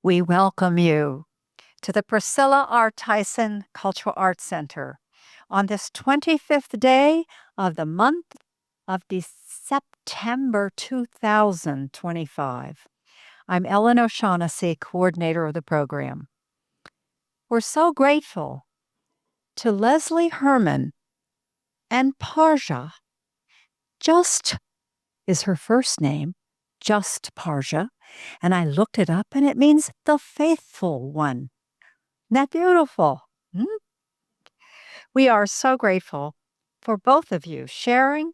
We welcome you to the Priscilla R. Tyson Cultural Arts Center on this 25th day of the month of September 2025. I'm Ellen O'Shaughnessy, coordinator of the program. We're so grateful to Leslie Herrmann and Parja. Just is her first name, just Parja, and I looked it up and it means the faithful one. Isn't that beautiful? We are so grateful for both of you sharing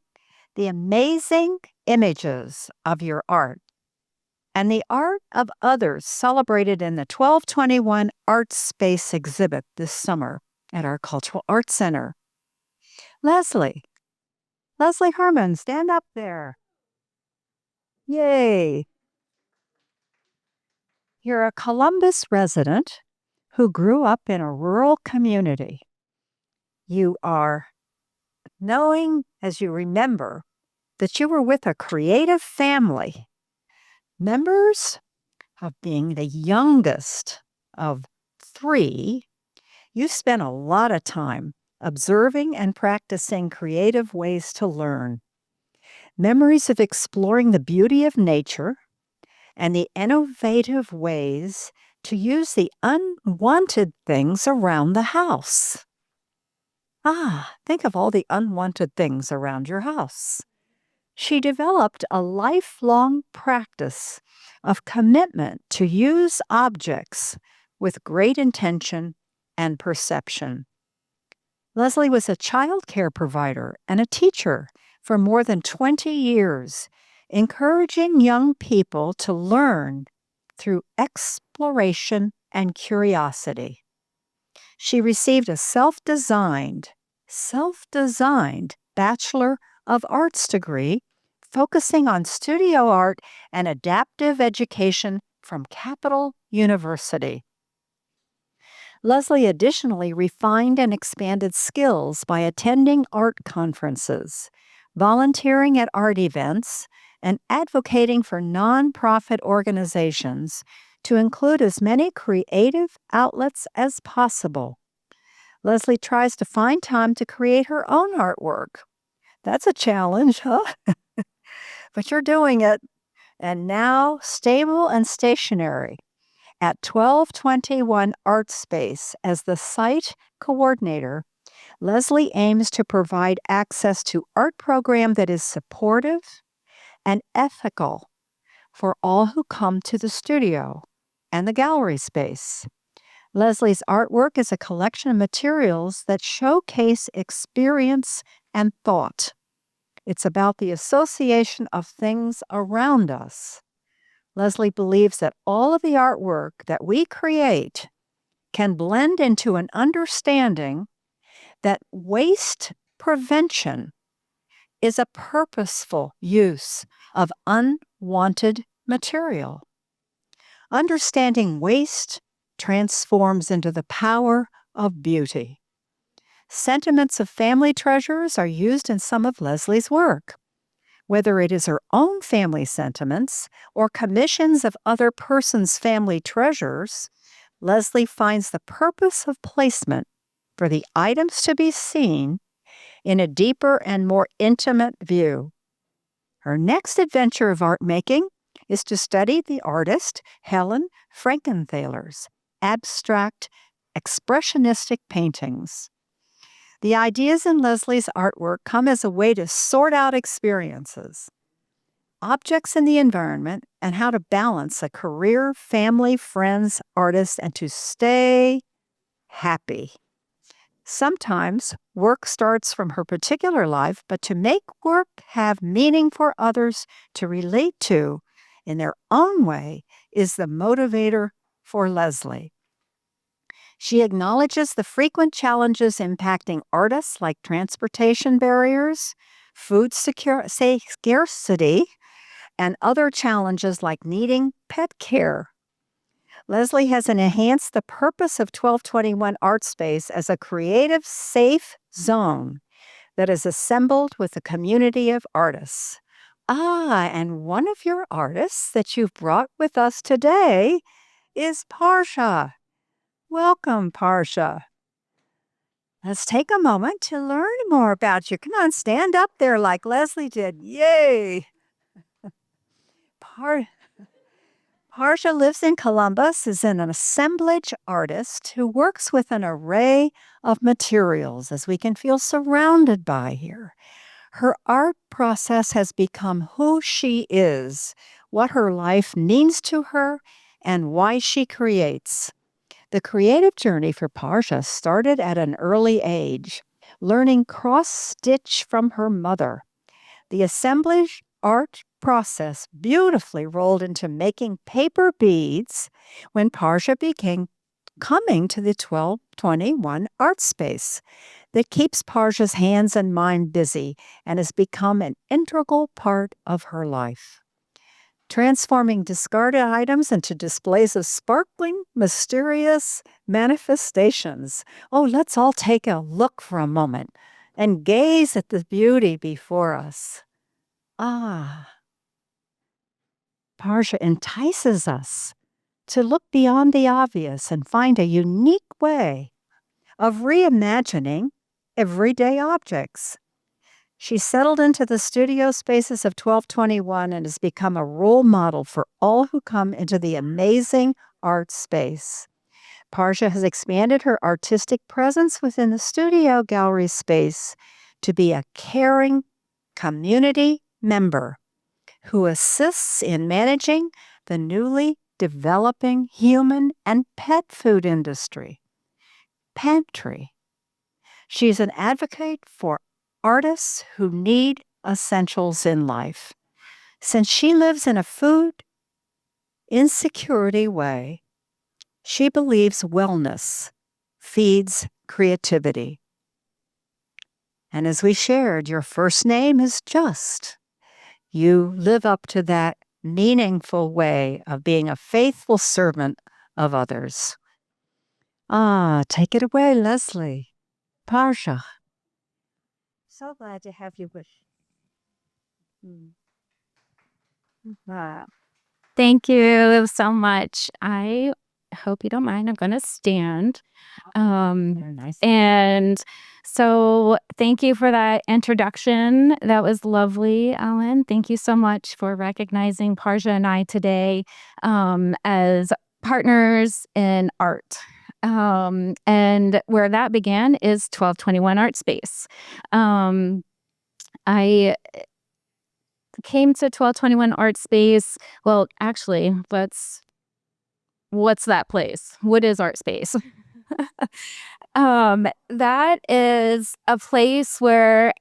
the amazing images of your art and the art of others celebrated in the 1221 Art Space exhibit this summer at our Cultural Arts Center. Leslie Herrmann, stand up there. Yay. You're a Columbus resident who grew up in a rural community. You are knowing, as you remember, that you were with a creative family, members of being the youngest of 3, you spent a lot of time observing and practicing creative ways to learn. Memories of exploring the beauty of nature and the innovative ways to use the unwanted things around the house. Think of all the unwanted things around your house. She developed a lifelong practice of commitment to use objects with great intention and perception. Leslie was a child care provider and a teacher for more than 20 years, encouraging young people to learn through exploration and curiosity. She received a self-designed Bachelor of Arts degree focusing on studio art and adaptive education from Capital University. Leslie additionally refined and expanded skills by attending art conferences, volunteering at art events, and advocating for nonprofit organizations to include as many creative outlets as possible. Leslie tries to find time to create her own artwork. That's a challenge, huh? But you're doing it. And now stable and stationary at 1221 Art Space as the site coordinator, Leslie aims to provide access to art program that is supportive and ethical for all who come to the studio and the gallery space. Leslie's artwork is a collection of materials that showcase experience and thought. It's about the association of things around us. Leslie believes that all of the artwork that we create can blend into an understanding that waste prevention is a purposeful use of unwanted material. Understanding waste transforms into the power of beauty. Sentiments of family treasures are used in some of Leslie's work. Whether it is her own family sentiments or commissions of other persons' family treasures, Leslie finds the purpose of placement for the items to be seen in a deeper and more intimate view. Her next adventure of art making is to study the artist Helen Frankenthaler's abstract expressionistic paintings. The ideas in Leslie's artwork come as a way to sort out experiences, objects in the environment, and how to balance a career, family, friends, artist, and to stay happy. Sometimes work starts from her particular life, but to make work have meaning for others to relate to in their own way is the motivator for Leslie. She acknowledges the frequent challenges impacting artists like transportation barriers, food scarcity, and other challenges like needing pet care. Leslie has enhanced the purpose of 1221 Art Space as a creative, safe zone that is assembled with a community of artists. And one of your artists that you've brought with us today is Parja. Welcome, Parja. Let's take a moment to learn more about you. Come on, stand up there like Leslie did. Yay! Parja lives in Columbus, is an assemblage artist who works with an array of materials, as we can feel surrounded by here. Her art process has become who she is, what her life means to her, and why she creates. The creative journey for Parja started at an early age, learning cross-stitch from her mother. The assemblage art process beautifully rolled into making paper beads when Parja began coming to the 1221 art space that keeps Parja's hands and mind busy and has become an integral part of her life. Transforming discarded items into displays of sparkling, mysterious manifestations. Oh, let's all take a look for a moment and gaze at the beauty before us. Ah, Parja entices us to look beyond the obvious and find a unique way of reimagining everyday objects. She settled into the studio spaces of 1221 and has become a role model for all who come into the amazing art space. Parja has expanded her artistic presence within the studio gallery space to be a caring community member who assists in managing the newly developing human and pet food industry. Pantry. She's an advocate for artists who need essentials in life. Since she lives in a food insecurity way, she believes wellness feeds creativity. And as we shared, your first name is Just. You live up to that meaningful way of being a faithful servant of others. Take it away, Leslie. Parja. So glad to have you with. Wow. Thank you so much. I hope you don't mind. I'm going to stand. Very nice. And so thank you for that introduction. That was lovely, Ellen. Thank you so much for recognizing Parja and I today as partners in art. And where that began is 1221 Art Space. I came to 1221 Art Space. Well, actually, what's that place? What is Art Space? That is a place where,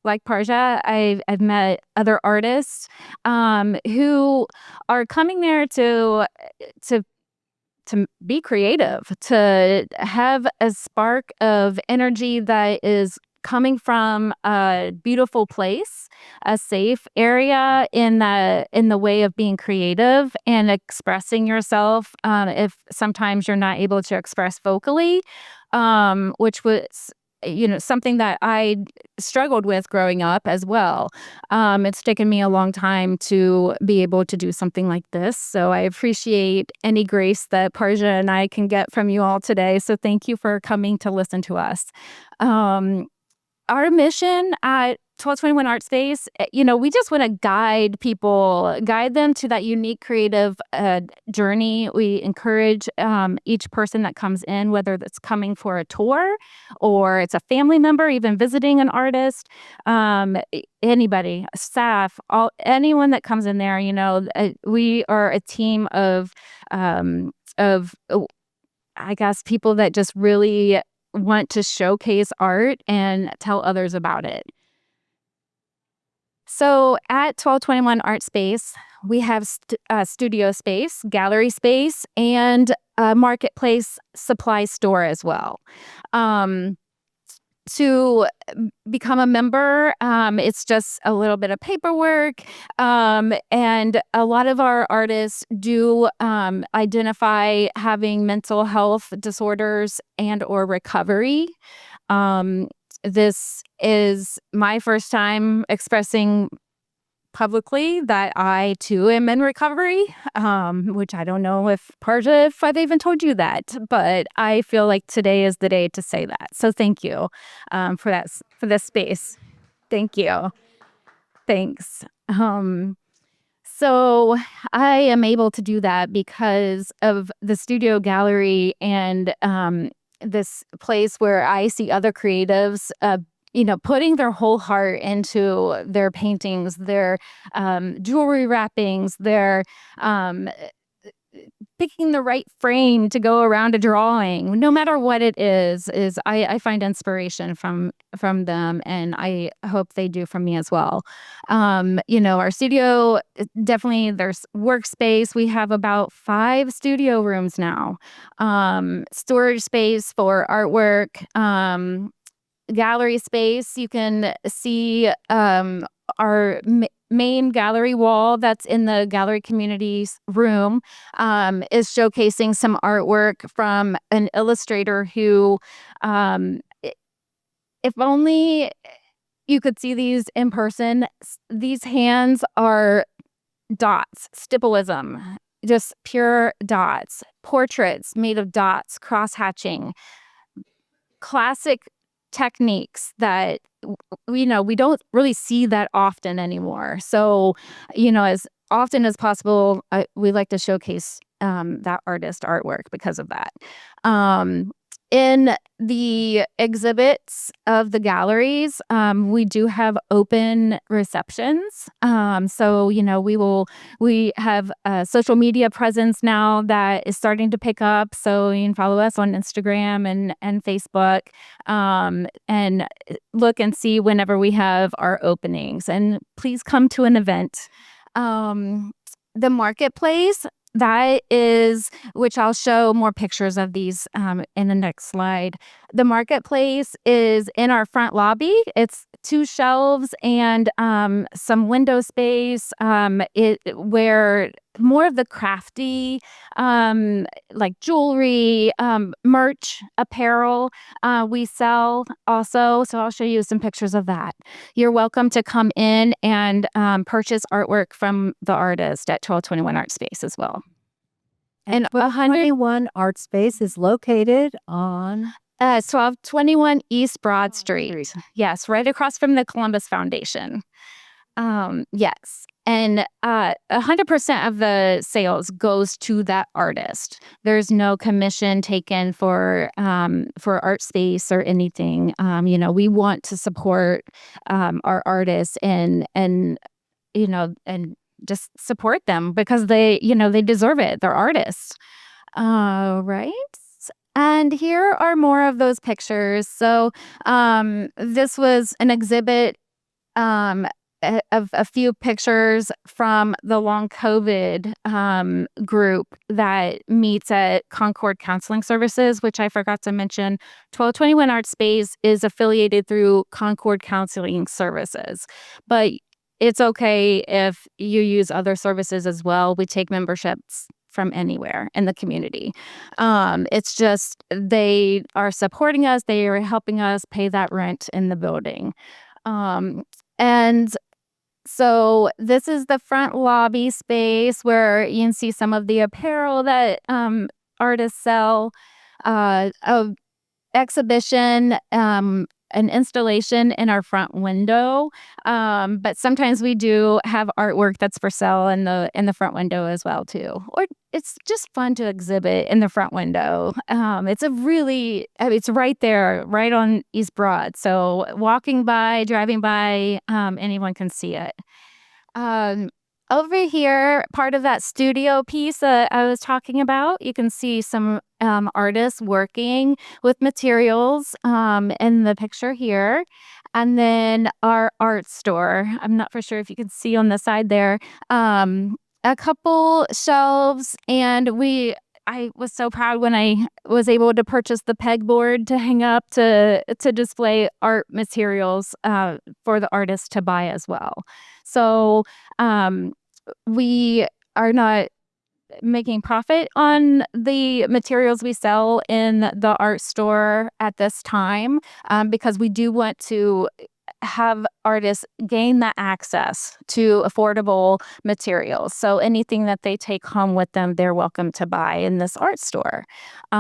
like Parja, I've met other artists who are coming there to be creative, to have a spark of energy that is coming from a beautiful place, a safe area in the way of being creative and expressing yourself. If sometimes you're not able to express vocally, which was something that I struggled with growing up as well. It's taken me a long time to be able to do something like this. So I appreciate any grace that Parja and I can get from you all today. So thank you for coming to listen to us. Our mission at 1221 Art Space, we just want to guide them to that unique creative journey. We encourage each person that comes in, whether that's coming for a tour or it's a family member, even visiting an artist, anybody, staff, anyone that comes in there, we are a team of I guess people that just really want to showcase art and tell others about it. So at 1221 Art Space, we have studio space, gallery space, and a marketplace supply store as well. To become a member, it's just a little bit of paperwork, and a lot of our artists do identify having mental health disorders and or recovery. This is my first time expressing publicly that I too am in recovery, which I don't know if Parja, if I've even told you that, but I feel like today is the day to say that. So thank you for this space. Thank you. Thanks. So I am able to do that because of the studio gallery and this place where I see other creatives, putting their whole heart into their paintings, their jewelry wrappings, their picking the right frame to go around a drawing, no matter what it is I find inspiration from them, and I hope they do from me as well. Our studio, definitely there's workspace. We have about 5 studio rooms now, storage space for artwork, gallery space. You can see our main gallery wall that's in the gallery community's room is showcasing some artwork from an illustrator who, if only you could see these in person, these hands are dots, stippleism, just pure dots, portraits made of dots, cross-hatching, classic techniques that we don't really see that often anymore. So, as often as possible, we like to showcase that artist artwork because of that. In the exhibits of the galleries, we do have open receptions. So, we have a social media presence now that is starting to pick up. So you can follow us on Instagram and Facebook, and look and see whenever we have our openings. And please come to an event. The marketplace, that is, which I'll show more pictures of these in the next slide. The marketplace is in our front lobby. It's 2 shelves and some window space where more of the crafty, like jewelry, merch, apparel, we sell also. So I'll show you some pictures of that. You're welcome to come in and purchase artwork from the artist at 1221 Art Space as well. And 1221 Art Space is located on 1221 East Broad Street. Yes, right across from the Columbus Foundation. Yes. And 100% of the sales goes to that artist. There's no commission taken for Art Space or anything. We want to support our artists and just support them because they deserve it. They're artists. Right. And here are more of those pictures. So this was an exhibit of a few pictures from the long COVID group that meets at Concord Counseling Services, which I forgot to mention. 1221 Art Space is affiliated through Concord Counseling Services, but it's okay if you use other services as well. We take memberships from anywhere in the community. It's just they are supporting us. They are helping us pay that rent in the building. And so this is the front lobby space where you can see some of the apparel that artists sell, exhibition, an installation in our front window. But sometimes we do have artwork that's for sale in the front window as well too. Or it's just fun to exhibit in the front window. It's right there, right on East Broad. So walking by, driving by, anyone can see it. Over here, part of that studio piece that I was talking about, you can see some artists working with materials in the picture here. And then our art store. I'm not for sure if you can see on the side there. A couple shelves, and I was so proud when I was able to purchase the pegboard to hang up to display art materials for the artist to buy as well. So we are not making profit on the materials we sell in the art store at this time because we do want to have artists gain that access to affordable materials. So anything that they take home with them, they're welcome to buy in this art store. We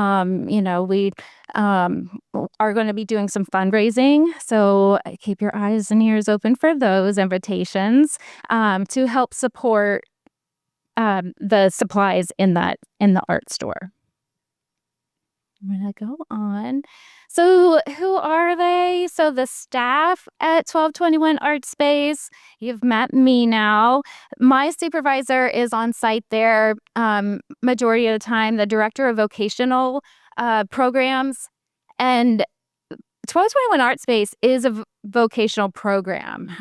are going to be doing some fundraising, so keep your eyes and ears open for those invitations to help support the supplies in the art store. I'm going to go on. So who are they? So the staff at 1221 Art Space, you've met me now. My supervisor is on site there majority of the time, the director of vocational programs. And 1221 Art Space is a vocational program.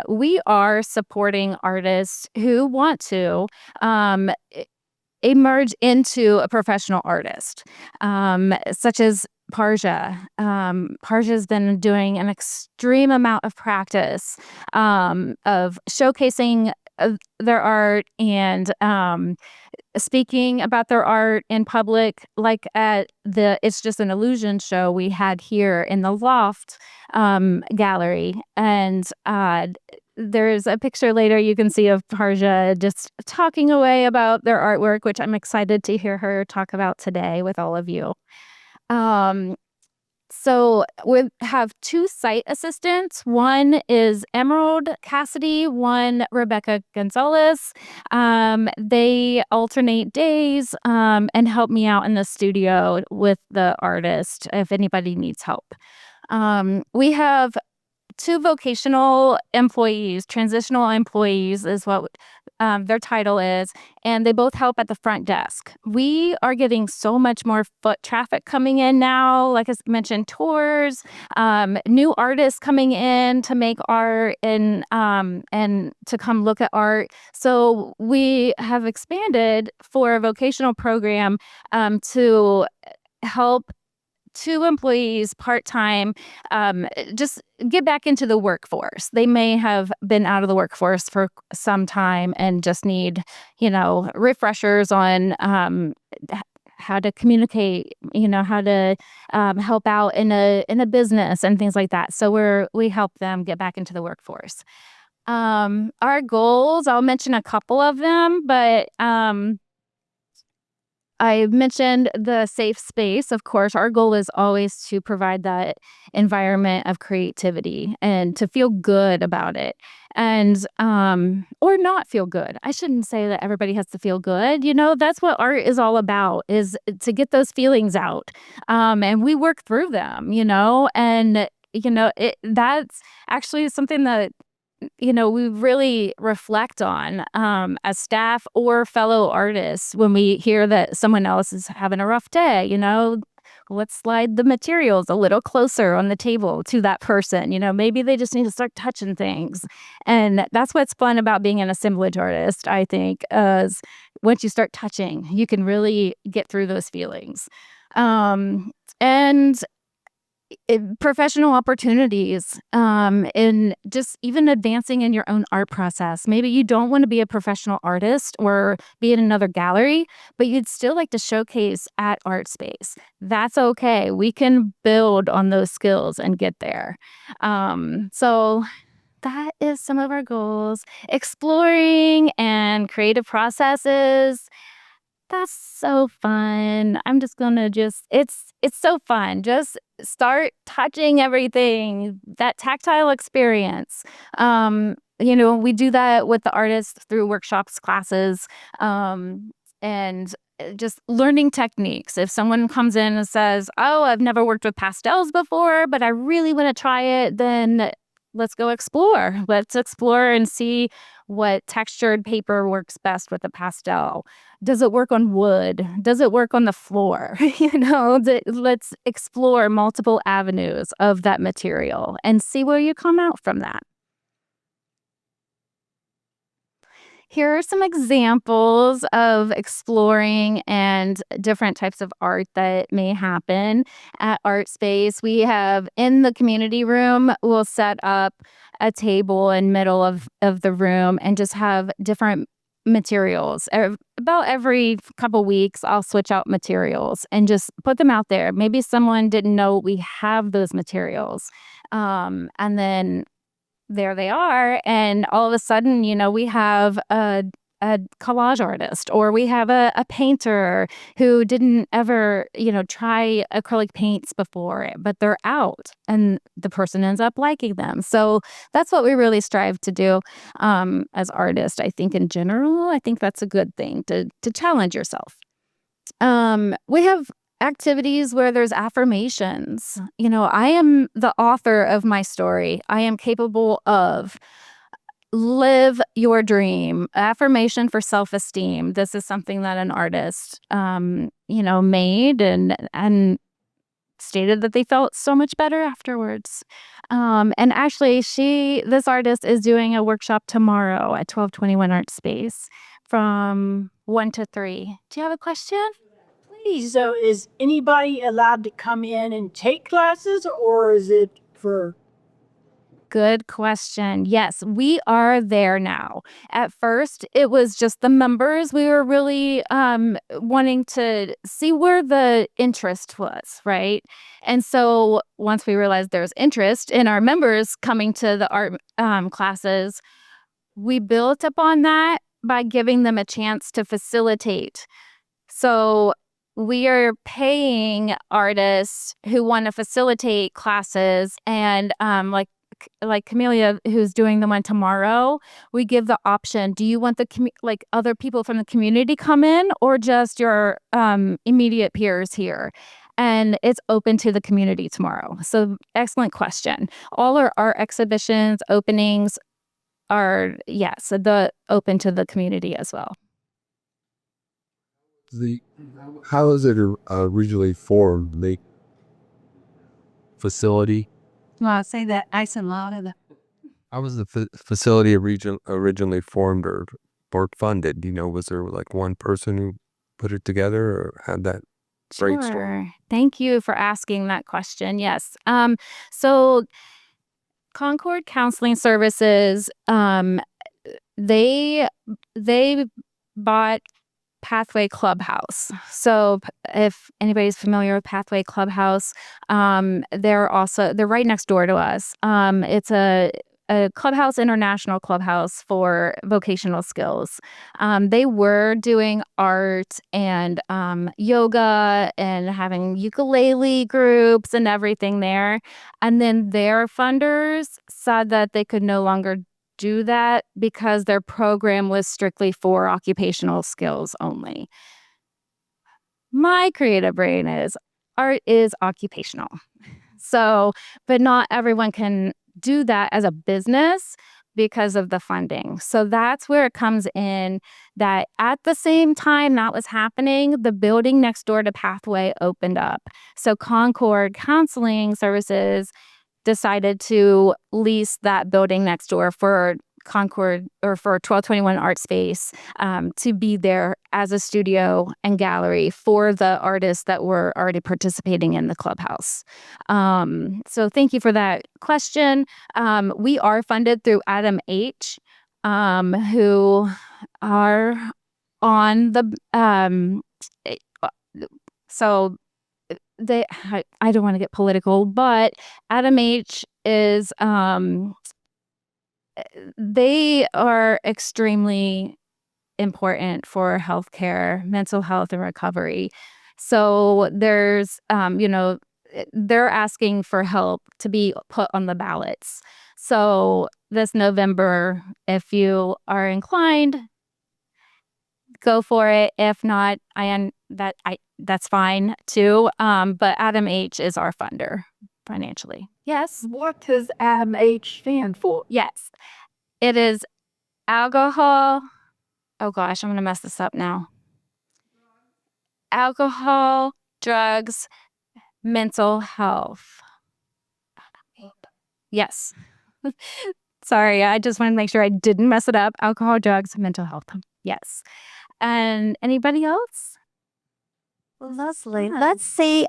We are supporting artists who want to emerge into a professional artist, such as Parja. Parja's been doing an extreme amount of practice of showcasing their art and speaking about their art in public, like at the It's Just an Illusion show we had here in the Loft gallery. And there's a picture later you can see of Parja just talking away about their artwork, which I'm excited to hear her talk about today with all of you. So we have 2 site assistants. One is Emerald Cassidy, one Rebecca Gonzalez. They alternate days and help me out in the studio with the artist if anybody needs help. We have 2 vocational employees, transitional employees is what their title is, and they both help at the front desk. We are getting so much more foot traffic coming in now, like I mentioned, tours, new artists coming in to make art and to come look at art. So we have expanded for a vocational program to help 2 employees part-time just get back into the workforce. They may have been out of the workforce for some time and just need, refreshers on how to communicate, how to help out in a business and things like that. So we help them get back into the workforce. Our goals, I'll mention a couple of them, but I mentioned the safe space. Of course, our goal is always to provide that environment of creativity and to feel good about it and or not feel good. I shouldn't say that everybody has to feel good. That's what art is all about, is to get those feelings out. And we work through them, and that's actually something that we really reflect on as staff or fellow artists when we hear that someone else is having a rough day. Let's slide the materials a little closer on the table to that person. Maybe they just need to start touching things. And that's what's fun about being an assemblage artist, I think, is once you start touching, you can really get through those feelings. And professional opportunities in just even advancing in your own art process. Maybe you don't want to be a professional artist or be in another gallery, but you'd still like to showcase at Art Space. That's okay. We can build on those skills and get there. So that is some of our goals. Exploring and creative processes. That's so fun. I'm just gonna it's so fun. Just start touching everything, that tactile experience. We do that with the artists through workshops, classes, and just learning techniques. If someone comes in and says, "Oh, I've never worked with pastels before, but I really want to try it," then let's go explore. Let's explore and see what textured paper works best with a pastel. Does it work on wood? Does it work on the floor? Let's explore multiple avenues of that material and see where you come out from that. Here are some examples of exploring and different types of art that may happen at Art Space. We have in the community room, we'll set up a table in middle of the room and just have different materials. About every couple weeks, I'll switch out materials and just put them out there. Maybe someone didn't know we have those materials. And then there they are. And all of a sudden, we have a collage artist, or we have a painter who didn't ever, try acrylic paints before, but they're out and the person ends up liking them. So that's what we really strive to do as artists. I think in general, I think that's a good thing to challenge yourself. We have activities where there's affirmations. I am the author of my story. I am capable of. Live your dream. Affirmation for self-esteem. This is something that an artist, made and stated that they felt so much better afterwards. And actually, this artist is doing a workshop tomorrow at 1221 Art Space from 1 to 3. Do you have a question? Please. So is anybody allowed to come in and take classes, or is it for... Good question. Yes, we are there now. At first, it was just the members. We were really wanting to see where the interest was, right? And so once we realized there's interest in our members coming to the art classes, we built upon that by giving them a chance to facilitate. So we are paying artists who want to facilitate classes, and like Camellia, who's doing the one tomorrow, we give the option: do you want other people from the community come in, or just your immediate peers here? And it's open to the community tomorrow. So excellent question. All our art exhibitions openings are open to the community as well. How is it originally formed? The facility? Well, I'll say that nice and loud. How was the facility originally formed or funded? Was there like one person who put it together or had that brainstorm? Sure. Thank you for asking that question. Yes. So Concord Counseling Services, they bought Pathway Clubhouse. So if anybody's familiar with Pathway Clubhouse, they're right next door to us. It's a clubhouse, international clubhouse for vocational skills. They were doing art and yoga and having ukulele groups and everything there. And then their funders said that they could no longer do that because their program was strictly for occupational skills only. My creative brain is art is occupational. So, but not everyone can do that as a business because of the funding. So that's where it comes in, that at the same time that was happening, the building next door to Pathway opened up. So Concord Counseling Services decided to lease that building next door for Concord, or for 1221 Art Space, to be there as a studio and gallery for the artists that were already participating in the clubhouse. So thank you for that question. We are funded through Adam H., who are on the so they, I don't want to get political, but Adam H. is they are extremely important for healthcare, mental health, and recovery. So there's, they're asking for help to be put on the ballots. So this November, if you are inclined, go for it. If not, that's fine too. But Adam H. is our funder financially. Yes. What does Adam H stand for? Yes. It is alcohol. Oh gosh, I'm going to mess this up now. Alcohol, drugs, mental health. Yes. Sorry, I just wanted to make sure I didn't mess it up. Alcohol, drugs, mental health. Yes. And anybody else? Leslie, let's see.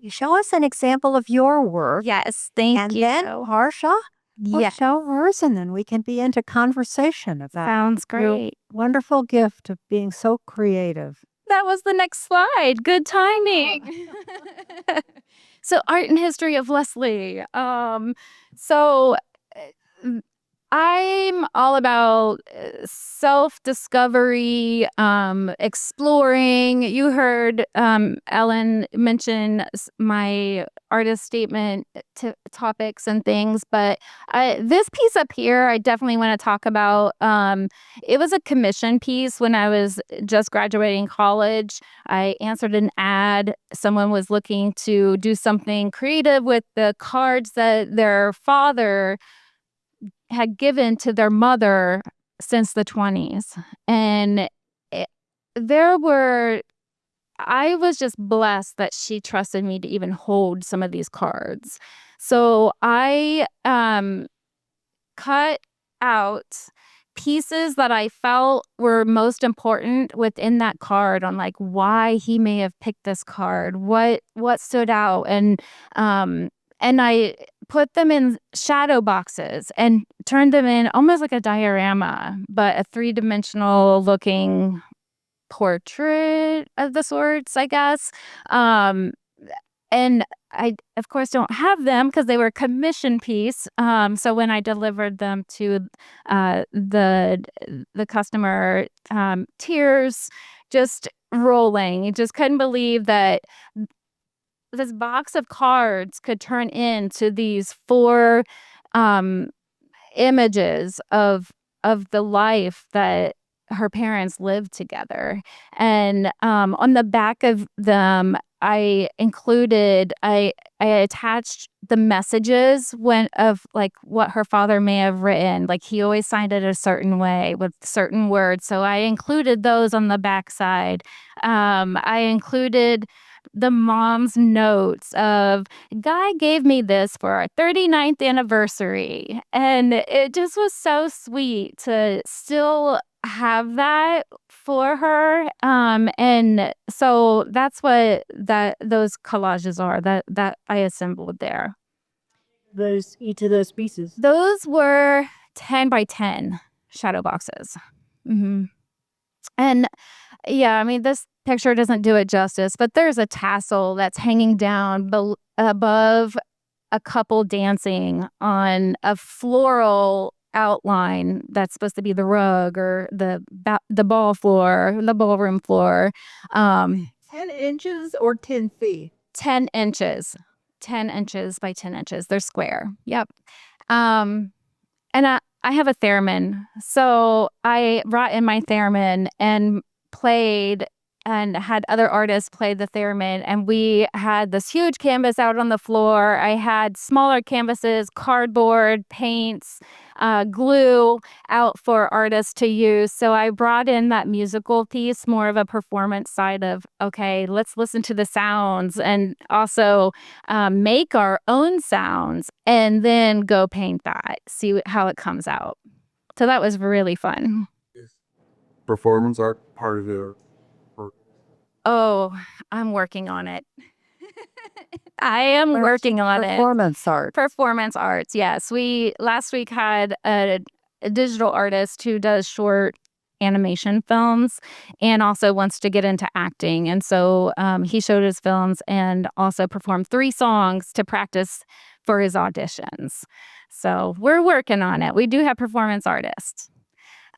Show us an example of your work. Yes, thank you. And then Parja, Well, Yeah, show hers, and then we can be into conversation of that. sounds Your great. wonderful gift of being so creative. That was the next slide. Good timing. So, art and history of Leslie. So uh, I'm all about self-discovery, exploring. You heard Ellen mention my artist statement topics and things, but this piece up here, I definitely want to talk about. It was a commission piece when I was just graduating college. I answered an ad. Someone was looking to do something creative with the cards that their father had given to their mother since the 20s. And it, there were, I was just blessed that she trusted me to even hold some of these cards. So I cut out pieces that I felt were most important within that card on like why he may have picked this card, what stood out, and I put them in shadow boxes and turned them in almost like a diorama, but a three-dimensional looking portrait of the sorts, I guess. And I, of course, don't have them because they were commission piece. So when I delivered them to the customer, tears just rolling. You just couldn't believe that this box of cards could turn into these 4 um, images of the life that her parents lived together. And on the back of them, I attached the messages of like what her father may have written. Like he always signed it a certain way with certain words. So I included those on the backside. I included the mom's notes of Guy gave me this for our 39th anniversary. And it just was so sweet to still have that for her. And so that's what those collages are that I assembled there. Each of those pieces. Those were 10 by 10 shadow boxes. And yeah, I mean, this picture doesn't do it justice, but there's a tassel that's hanging down above a couple dancing on a floral outline that's supposed to be the rug or the ballroom floor. 10 inches or 10 feet? 10 inches. 10 inches by 10 inches. They're square. Yep. And I have a theremin. So I brought in my theremin and played and had other artists play the theremin. And we had this huge canvas out on the floor. I had smaller canvases, cardboard, paints, glue out for artists to use. So I brought in that musical piece, more of a performance side of, okay, let's listen to the sounds and also make our own sounds and then go paint that, see how it comes out. So that was really fun. Performance art part of your work? Oh, I'm working on it. I am working on it. Performance art. Performance arts, yes. We last week had a digital artist who does short animation films and also wants to get into acting. And so he showed his films and also performed 3 songs to practice for his auditions. So we're working on it. We do have performance artists.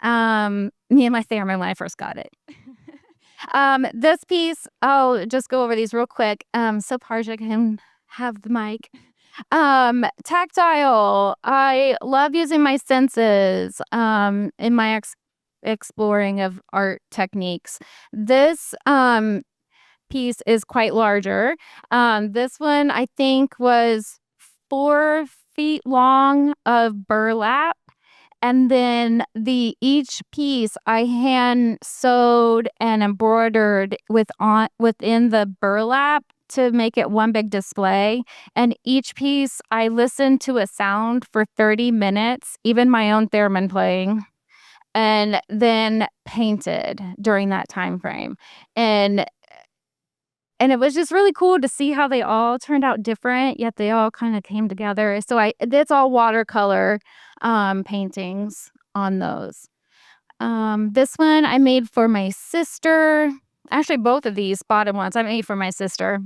Me and my theremin when I first got it. This piece, I'll just go over these real quick. So Parja can have the mic. Tactile. I love using my senses in my exploring of art techniques. This piece is quite larger. This one I think was 4 feet long of burlap. And then each piece I hand sewed and embroidered within the burlap to make it one big display. And each piece I listened to a sound for 30 minutes, even my own theremin playing, and then painted during that time frame. And And it was just really cool to see how they all turned out different, yet they all kind of came together. So it's all watercolor paintings on those. This one I made for my sister. Actually, both of these bottom ones I made for my sister.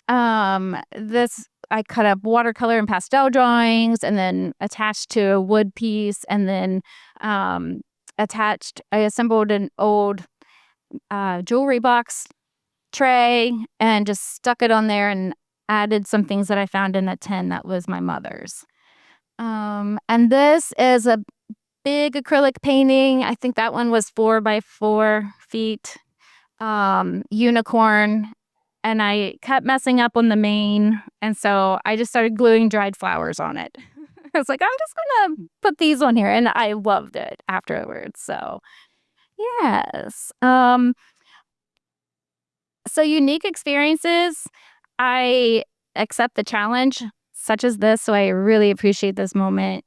This I cut up watercolor and pastel drawings and then attached to a wood piece, and then I assembled an old jewelry box tray and just stuck it on there and added some things that I found in a tin that was my mother's. And this is a big acrylic painting. I think that one was 4 by 4 feet. Unicorn. And I kept messing up on the mane. And so I just started gluing dried flowers on it. I was like, I'm just going to put these on here. And I loved it afterwards. So, yes. So unique experiences, I accept the challenge such as this. So I really appreciate this moment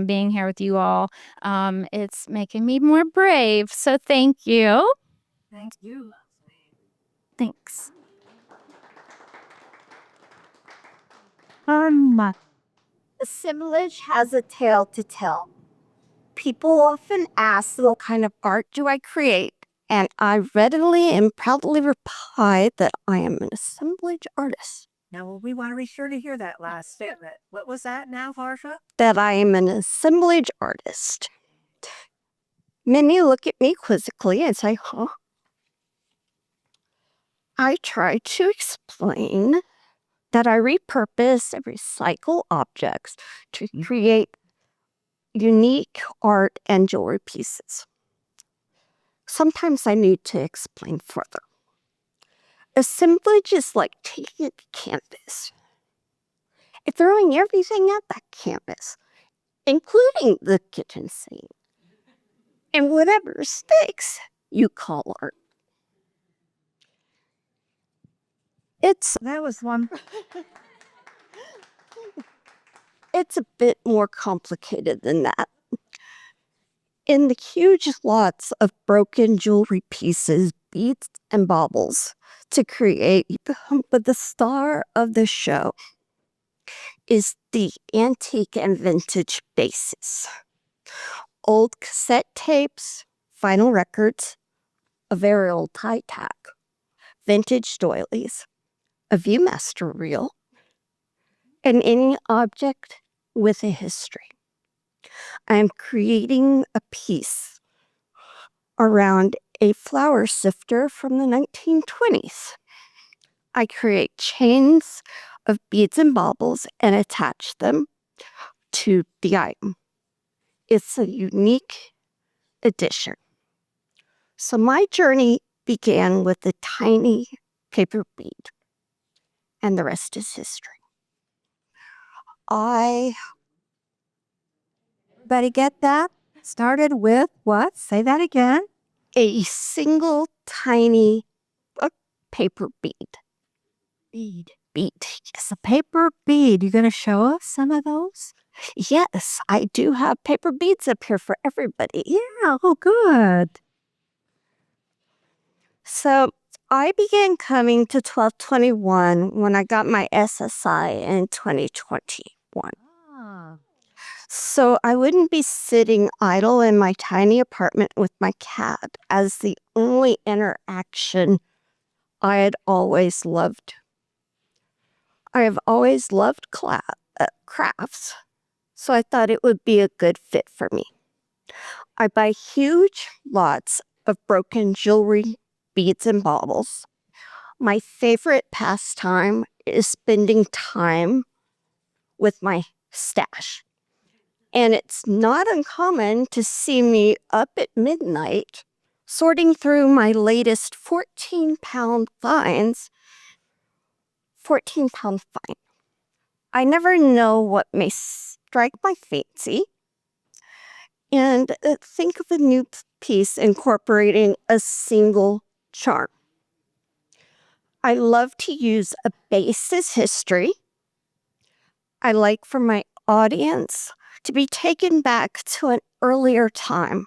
being here with you all. It's making me more brave. So thank you. Thank you. Thanks. Assemblage has a tale to tell. People often ask what kind of art do I create, and I readily and proudly reply that I am an assemblage artist. Now, we want to be sure to hear that last statement. What was that now, Parja? That I am an assemblage artist. Many look at me quizzically and say, huh? I try to explain that I repurpose and recycle objects to create unique art and jewelry pieces. Sometimes I need to explain further. Assemblage is like taking a canvas and throwing everything at that canvas, including the kitchen sink, and whatever sticks you call art. That was one. It's a bit more complicated than that. In the huge lots of broken jewelry pieces, beads, and baubles to create, but the star of the show is the antique and vintage bases. Old cassette tapes, vinyl records, a very old tie tack, vintage doilies, a Viewmaster reel, and any object with a history. I am creating a piece around a flour sifter from the 1920s. I create chains of beads and baubles and attach them to the item. It's a unique addition. So my journey began with a tiny paper bead, and the rest is history. Everybody get that? Started with what? Say that again. A single tiny paper bead. Bead. Yes, a paper bead. You going to show us some of those? Yes, I do have paper beads up here for everybody. Yeah, oh, good. So I began coming to 1221 when I got my SSI in 2021. So I wouldn't be sitting idle in my tiny apartment with my cat as the only interaction I had always loved. I have always loved crafts, so I thought it would be a good fit for me. I buy huge lots of broken jewelry, beads, and baubles. My favorite pastime is spending time with my stash. And it's not uncommon to see me up at midnight sorting through my latest 14-pound finds. 14-pound find. I never know what may strike my fancy. And think of a new piece incorporating a single charm. I love to use a base as history. I like for my audience to be taken back to an earlier time,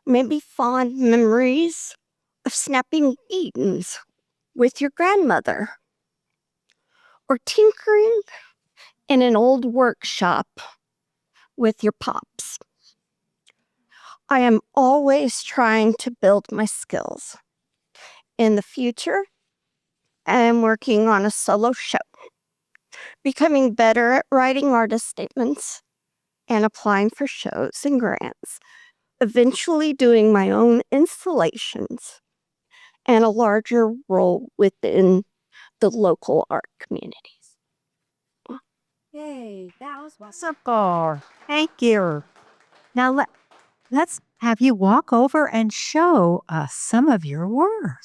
maybe fond memories of snapping beads with your grandmother, or tinkering in an old workshop with your pops. I am always trying to build my skills. In the future, I am working on a solo show, becoming better at writing artist statements and applying for shows and grants, eventually doing my own installations and a larger role within the local art communities. Yay, that was wonderful. Thank you. Now let's have you walk over and show us some of your work.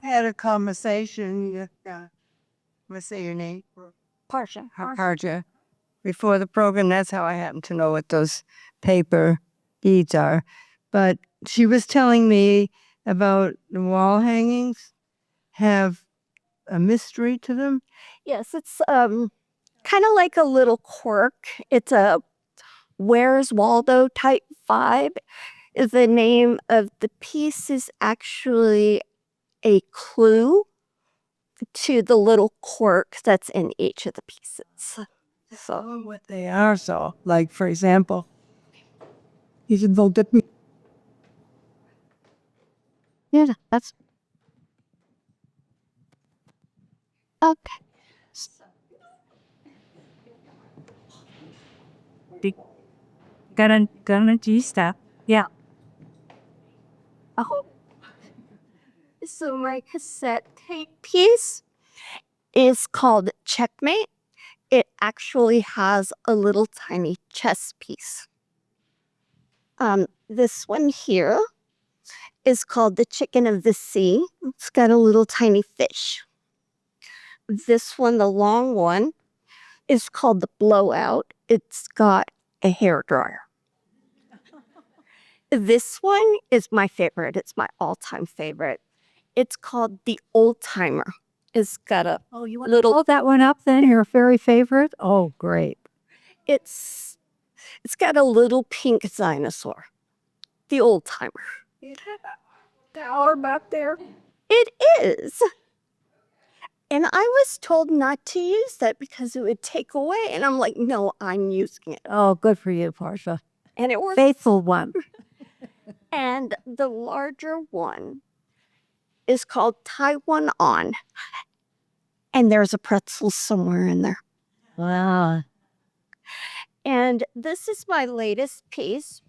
Had a conversation with, let's say your name, Parja. Parja, before the program. That's how I happen to know what those paper beads are. But she was telling me about the wall hangings have a mystery to them. Yes, it's kind of like a little quirk. It's a Where's Waldo type vibe. The name of the piece is actually a clue to the little quirk that's in each of the pieces. So What they are, so like for example, you should vote at me. yeah, that's okay. Gonna do stuff. Yeah. Oh, so my cassette tape piece is called Checkmate. It actually has a little tiny chess piece. This one here is called the Chicken of the Sea. It's got a little tiny fish. This one, the long one, is called the Blowout. It's got a hairdryer. This one is my favorite. It's my all-time favorite. It's called the Old Timer. It's got a You want little. to hold that one up then? Your very favorite? Oh, great. It's got a little pink dinosaur. The Old Timer. Tower back there. It is. And I was told not to use that because it would take away. And I'm like, no, I'm using it. Oh, good for you, Parja. And it works. Faithful one. And the larger one is called Taiwan On. And there's a pretzel somewhere in there. Wow. And this is my latest piece.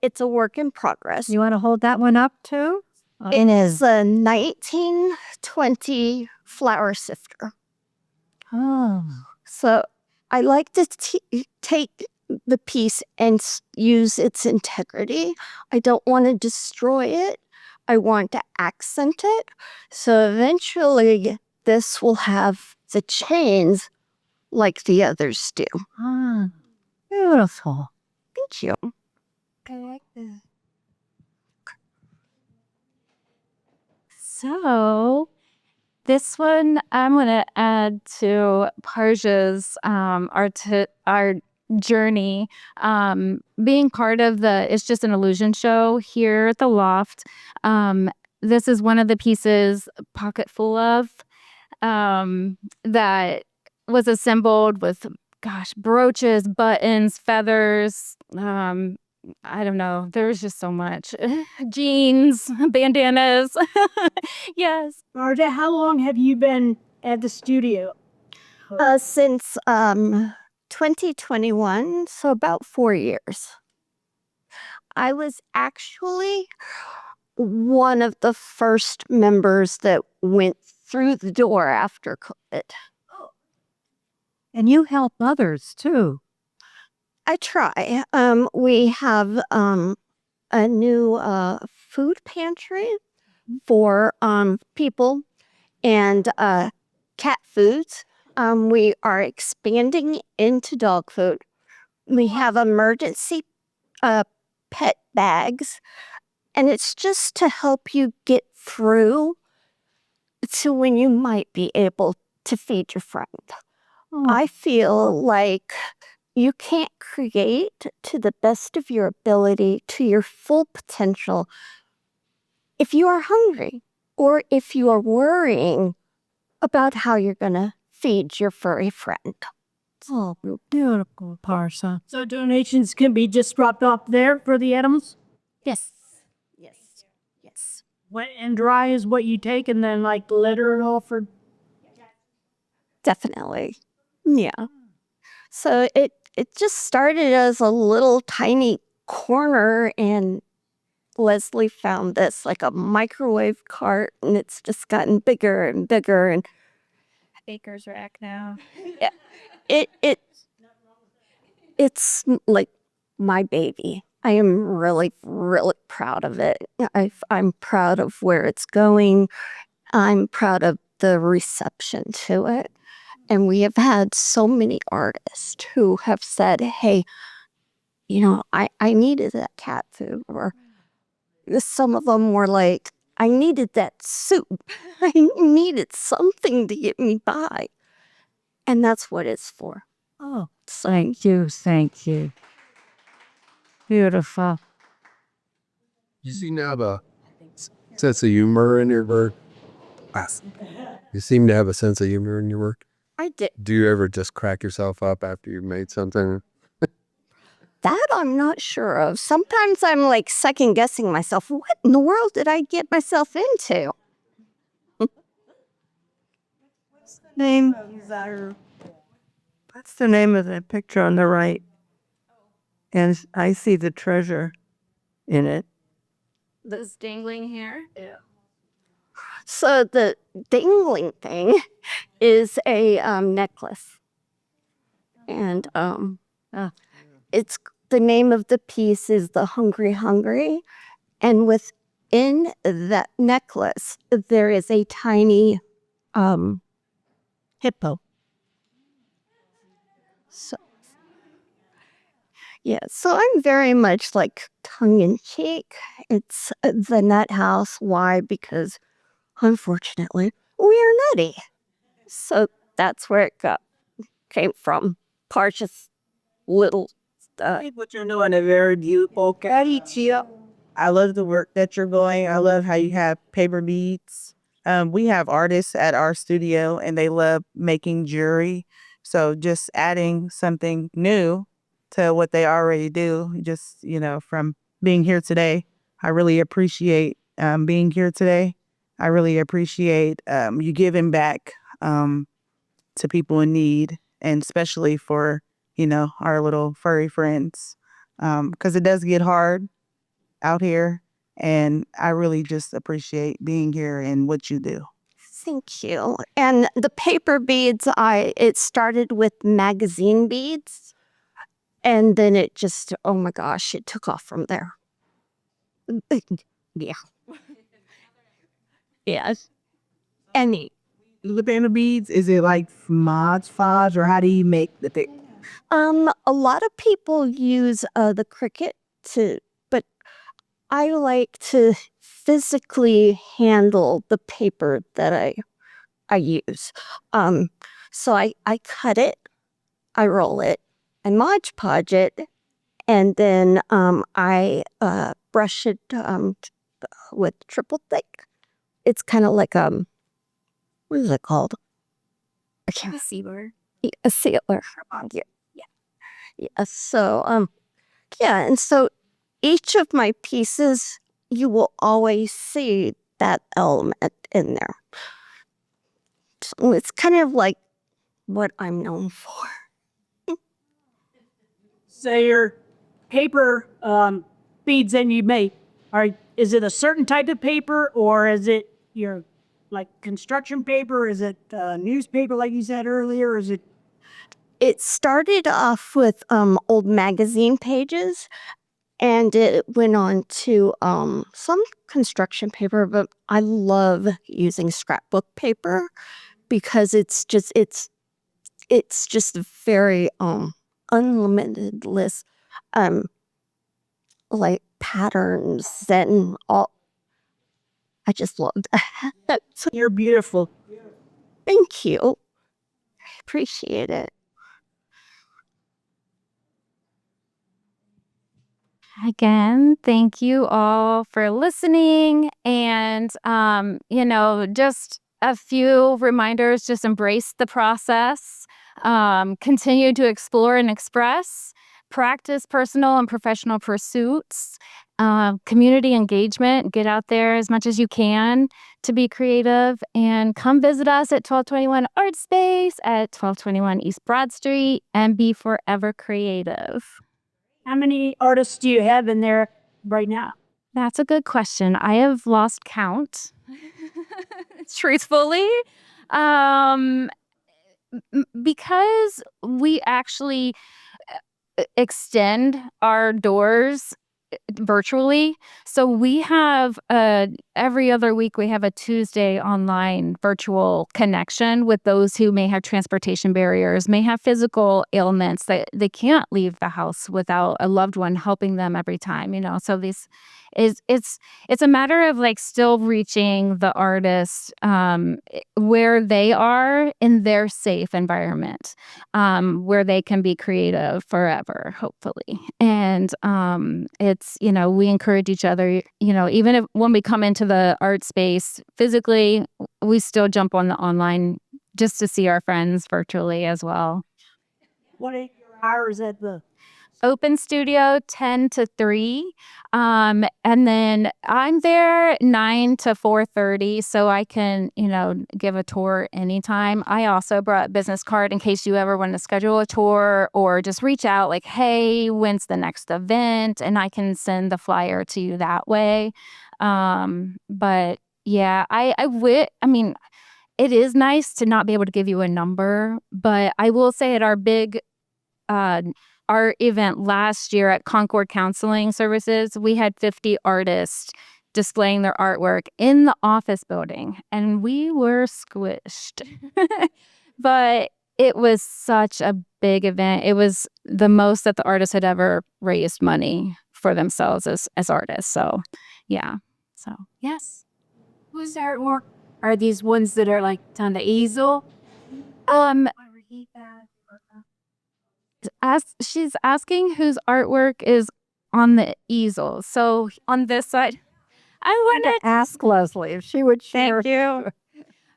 It's a work in progress. You want to hold that one up too? It is a 1920 flour sifter. Oh. So I like to take the piece and use its integrity. I don't want to destroy it. I want to accent it. So eventually this will have the chains like the others do. Ah, beautiful. Thank you. So this one I'm gonna add to Parja's our journey. Being part of the It's Just an Illusion show here at the Loft. This is one of the pieces, Pocket Full of, that was assembled with, brooches, buttons, feathers. I don't know. There was just so much. Jeans, bandanas. Yes. Marta, how long have you been at the studio? Since 2021, so about 4 years. I was actually one of the first members that went through the door after COVID. And you help others too. I try. We have a new food pantry for people and cat foods. We are expanding into dog food. We have emergency pet bags, and it's just to help you get through to when you might be able to feed your friend. Oh. I feel like you can't create to the best of your ability, to your full potential, if you are hungry or if you are worrying about how you're going to feed your furry friend. Oh, beautiful, Parja. So donations can be just dropped off there for the animals? Yes. Yes. Yes. Wet and dry is what you take and then like litter it all for... Definitely. Yeah. So it just started as a little tiny corner, and Leslie found this like a microwave cart, and it's just gotten bigger and bigger, and Baker's rack now. it's like my baby. I am really, really proud of it. I'm proud of where it's going. I'm proud of the reception to it. And we have had so many artists who have said, hey, I needed that cat food. Or some of them were like, I needed that soup. I needed something to get me by. And that's what it's for. Oh, thank you. Thank you. Beautiful. You seem to have a sense of humor in your work. You seem to have a sense of humor in your work. I did. Do you ever just crack yourself up after you've made something? That I'm not sure of. Sometimes I'm like second guessing myself. What in the world did I get myself into? Name? What's the name of the picture on the right? And I see the treasure in it. This dangling hair. So the dangling thing is a necklace. And it's the name of the piece is the Hungry. And within that necklace, there is a tiny hippo. So, yeah, so I'm very much like tongue in cheek. It's the nut house. Why? Because unfortunately, we are nutty. So that's where it came from. Parja's little What you're doing is very beautiful. I love the work that you're doing. I love how you have paper beads. We have artists at our studio and they love making jewelry. So just adding something new to what they already do, just, from being here today, I really appreciate being here today. I really appreciate you giving back to people in need, and especially for, our little furry friends. Because it does get hard out here, and I really just appreciate being here and what you do. Thank you. And the paper beads, it started with magazine beads, and then it just, oh my gosh, it took off from there. Yeah. Yes. And The paper beads, is it like Mod Podge, or how do you make the thing? a lot of people use the Cricut but I like to physically handle the paper that I use. So I cut it, I roll it, I Mod Podge it, and then I brush it with triple thick. It's kind of like what is it called? I can't. Sealer. A sealer. Yeah. So yeah, and so each of my pieces, you will always see that element in there. So it's kind of like what I'm known for. So your paper beads that you make, is it a certain type of paper, or is it your like construction paper? Is it newspaper like you said earlier? Is it... It started off with old magazine pages, and it went on to some construction paper, but I love using scrapbook paper because it's just very unlimited list like patterns and all. I just love that. So You're beautiful. thank you. I appreciate it. Again, thank you all for listening. And, just a few reminders, just embrace the process, continue to explore and express, practice personal and professional pursuits, community engagement, get out there as much as you can to be creative, and come visit us at 1221 Art Space at 1221 East Broad Street and be forever creative. How many artists do you have in there right now? That's a good question. I have lost count, truthfully, because we actually extend our doors virtually. So we have every other week we have a Tuesday online virtual connection with those who may have transportation barriers, may have physical ailments that they can't leave the house without a loved one helping them every time, So this it's a matter of like still reaching the artist where they are in their safe environment, where they can be creative forever, hopefully. And it's, we encourage each other, even if when we come into the art space physically, we still jump on the online just to see our friends virtually as well. What are your hours at the Open studio 10 to 3. And then I'm there 9 to 4:30, so I can, give a tour anytime. I also brought a business card in case you ever want to schedule a tour or just reach out like, hey, when's the next event? And I can send the flyer to you that way. But yeah, it is nice to not be able to give you a number, but I will say at our big art event last year at Concord Counseling Services, we had 50 artists displaying their artwork in the office building, and we were squished. But it was such a big event. It was the most that the artists had ever raised money for themselves as artists. So, yeah. So, yes. Whose artwork are these ones that are like on the easel? She's asking whose artwork is on the easel. So on this side, I To wanted ask Leslie if she would share. Thank you.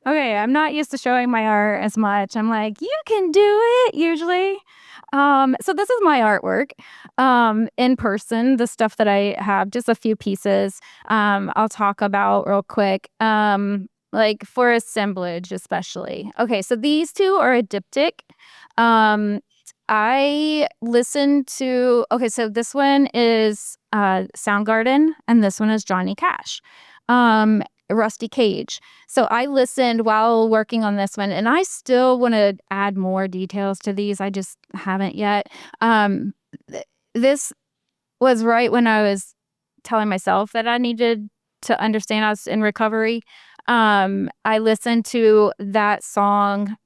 Okay, I'm not used to showing my art as much. I'm like, you can do it usually. So this is my artwork in person, the stuff that I have, just a few pieces I'll talk about real quick. Like for Assemblage especially. Okay, so these two are a diptych. I listened to, so this one is Soundgarden, and this one is Johnny Cash, Rusty Cage. So I listened while working on this one, and I still want to add more details to these. I just haven't yet. This was right when I was telling myself that I needed to understand I was in recovery. I listened to that song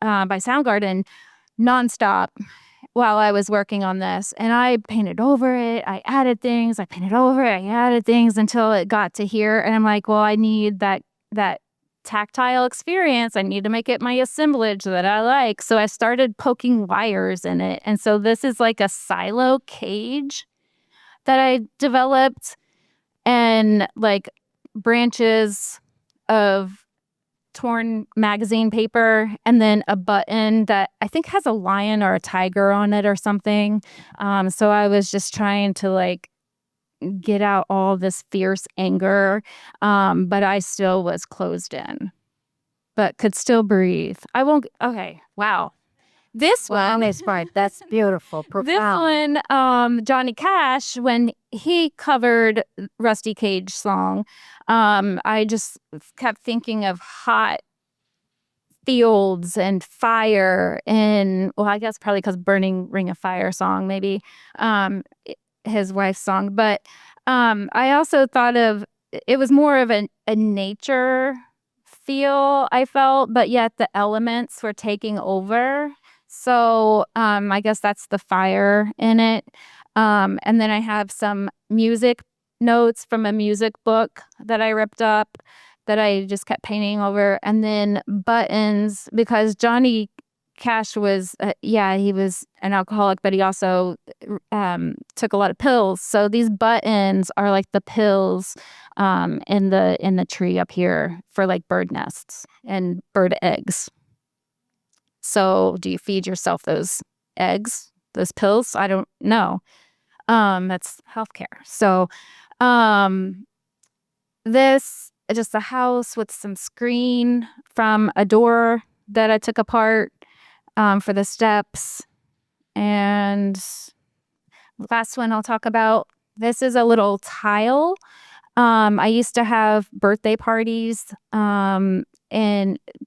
by Soundgarden nonstop while I was working on this, and I painted over it. I added things. I painted over it. I added things until it got to here, and I'm like, well, I need that tactile experience. I need to make it my assemblage that I like. So I started poking wires in it, and so this is like a silo cage that I developed, and like branches of torn magazine paper, and then a button that I think has a lion or a tiger on it or something. So I was just trying to like get out all this fierce anger, but I still was closed in, but could still breathe. I won't. Okay. Wow. This one is fine. That's beautiful. Profound. This one, Johnny Cash, when he covered Rusty Cage song, I just kept thinking of hot fields and fire and, well, I guess probably because Burning Ring of Fire song, maybe his wife's song. But I also thought of, it was more of a nature feel I felt, but yet the elements were taking over. So I guess that's the fire in it. And then I have some music notes from a music book that I ripped up that I just kept painting over. And then buttons, because Johnny Cash was, he was an alcoholic, but he also took a lot of pills. So these buttons are like the pills in the tree up here for like bird nests and bird eggs. So do you feed yourself those eggs, those pills? I don't know. That's healthcare. So this just a house with some screen from a door that I took apart for the steps. And last one I'll talk about, this is a little tile. I used to have birthday parties and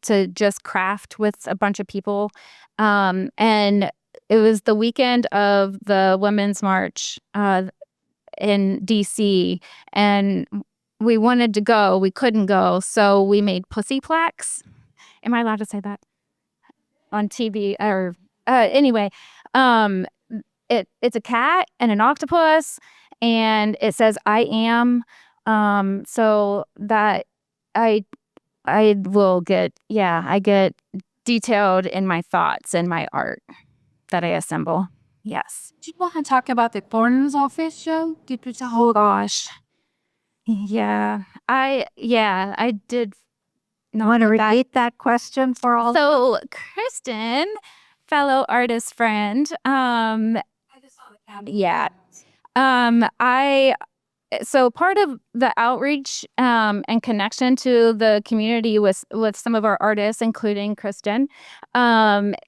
to just craft with a bunch of people. And it was the weekend of the Women's March in DC, and we wanted to go. We couldn't go, so we made pussy plaques. Am I allowed to say that on TV? Or anyway, it's a cat and an octopus, and it says "I am." So that I will get I get detailed in my thoughts and my art that I assemble. Yes. Do you want to talk about the coroner's office show? Oh gosh. Yeah. I did not Want to that. repeat that question for all? So Kristen, fellow artist friend, so part of the outreach and connection to the community with some of our artists, including Kristen,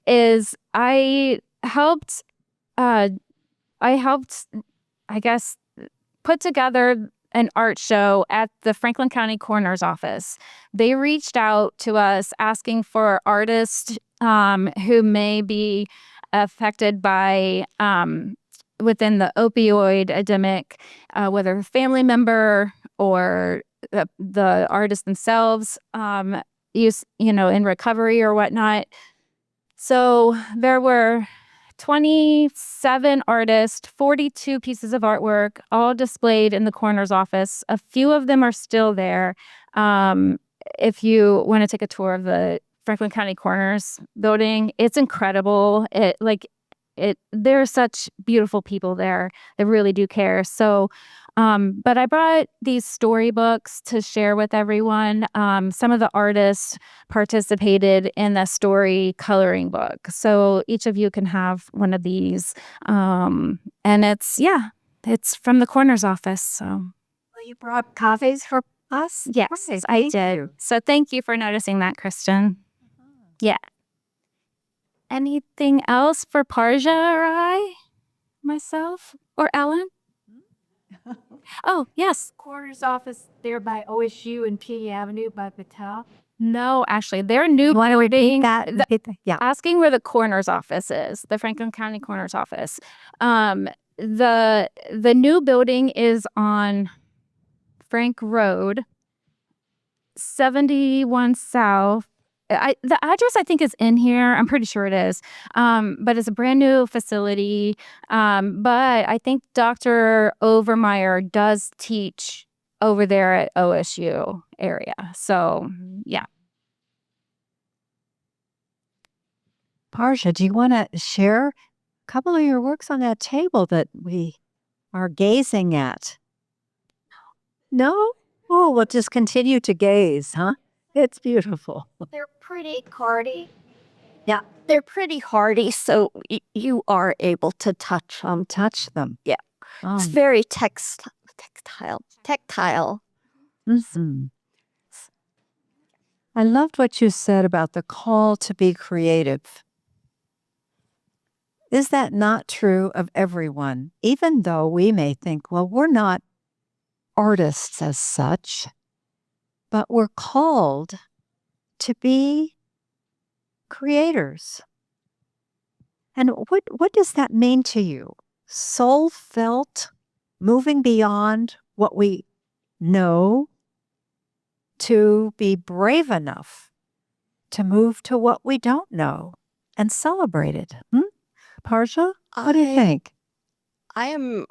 is I helped, I guess, put together an art show at the Franklin County Coroner's Office. They reached out to us asking for artists who may be affected by within the opioid epidemic, whether a family member or the artists themselves in recovery or whatnot. So there were 27 artists, 42 pieces of artwork, all displayed in the coroner's office. A few of them are still there. If you want to take a tour of the Franklin County Coroner's building, it's incredible. There are such beautiful people there that really do care. So, but I brought these storybooks to share with everyone. Some of the artists participated in the story coloring book. So each of you can have one of these. And it's from the coroner's office. So Well, you brought coffees for us? yes, Right, I thank did. you. So thank you for noticing that, Kristen. Yeah. Anything else for Parja or I, myself, or Ellen? Oh, yes. Coroner's office there by OSU and P Avenue by Patel. No, actually, they're new. Want to repeat building. that? Repeat that? Yeah. Asking where the coroner's office is, the Franklin County Coroner's Office. The new building is on Frank Road, 71 South. The address I think is in here. I'm pretty sure it is. But it's a brand new facility. But I think Dr. Overmeyer does teach over there at OSU area. So yeah. Parja, do you want to share a couple of your works on that table that we are gazing at? No? Oh, we'll just continue to gaze, huh? It's beautiful. They're pretty hardy. Yeah, they're pretty hardy, so you are able to touch them. Touch them. Yeah. Oh. It's very tactile. Mhm. I loved what you said about the call to be creative. Is that not true of everyone? Even though we may think, well, we're not artists as such, but we're called to be creators. And what does that mean to you? Soul felt, moving beyond what we know, to be brave enough to move to what we don't know and celebrate it. Parja, what do you think? I am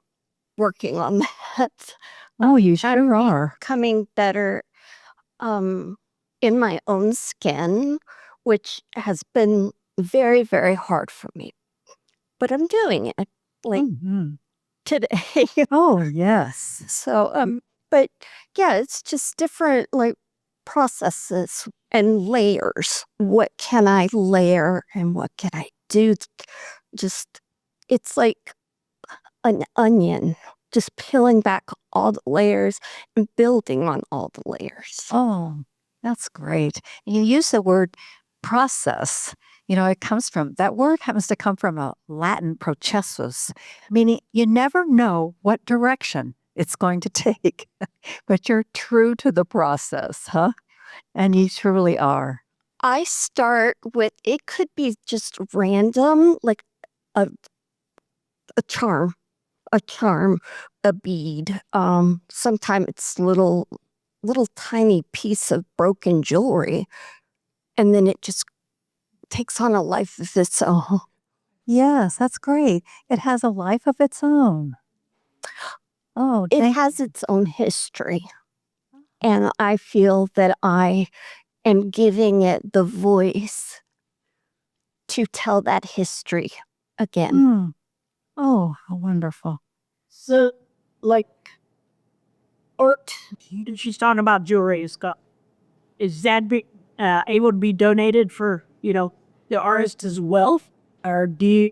working on that. Oh, you sure are. Becoming better in my own skin, which has been very, very hard for me. But I'm doing it like Mhm. today. Oh, yes. So, but yeah, it's just different like processes and layers. What can I layer and what can I do? Just, it's like an onion, just peeling back all the layers and building on all the layers. Oh, that's great. You use the word process. That word happens to come from a Latin processus, meaning you never know what direction it's going to take, but you're true to the process, huh? And you truly are. I start with, it could be just random, like a, a charm, a bead. Sometimes it's little tiny piece of broken jewelry, and then it just takes on a life of its own. Yes, that's great. It has a life of its own. Oh, It has its own history, and I feel that I am giving it the voice to tell that history again. Mm. Oh, how wonderful. So, like, art, she's talking about jewelry, Scott. Is that able to be donated for, the artist as well? Or do you,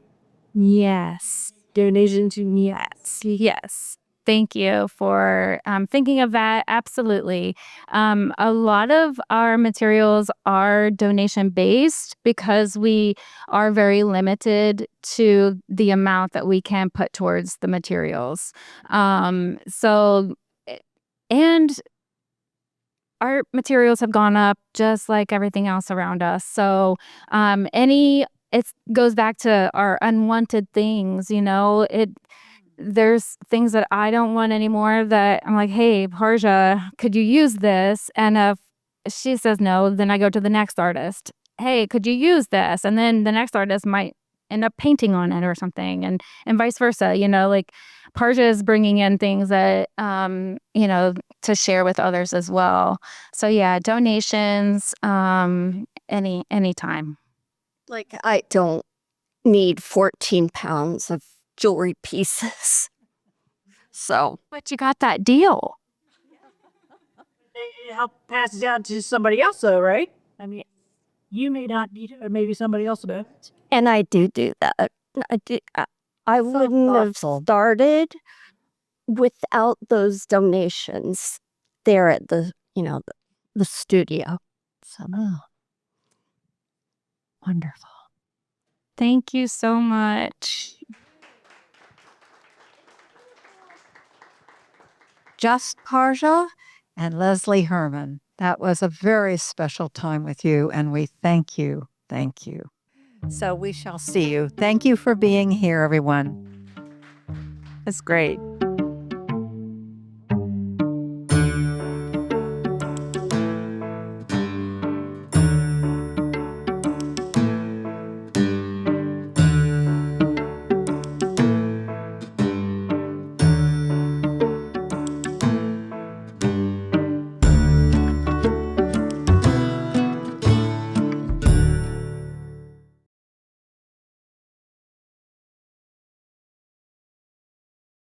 Yes. donation to me? Yes. Thank you for thinking of that. Absolutely. A lot of our materials are donation based because we are very limited to the amount that we can put towards the materials. And our materials have gone up just like everything else around us. So it goes back to our unwanted things, there's things that I don't want anymore that I'm like, hey, Parja, could you use this? And if she says no, then I go to the next artist. Hey, could you use this? And then the next artist might end up painting on it or something, and vice versa. Like Parja is bringing in things that to share with others as well. So yeah, donations, anytime. Like, I don't need 14 pounds of jewelry pieces. So, But you got that deal. It help pass it down to somebody else, though, right? I mean, you may not need it, or maybe somebody else will. and I do that. I wouldn't have thoughtful. started without those donations there at the studio. So, Oh, wonderful. Thank you so much. Just Parja and Leslie Herrmann. That was a very special time with you, and we thank you. Thank you. So we shall see you. Thank you for being here, everyone. It's great.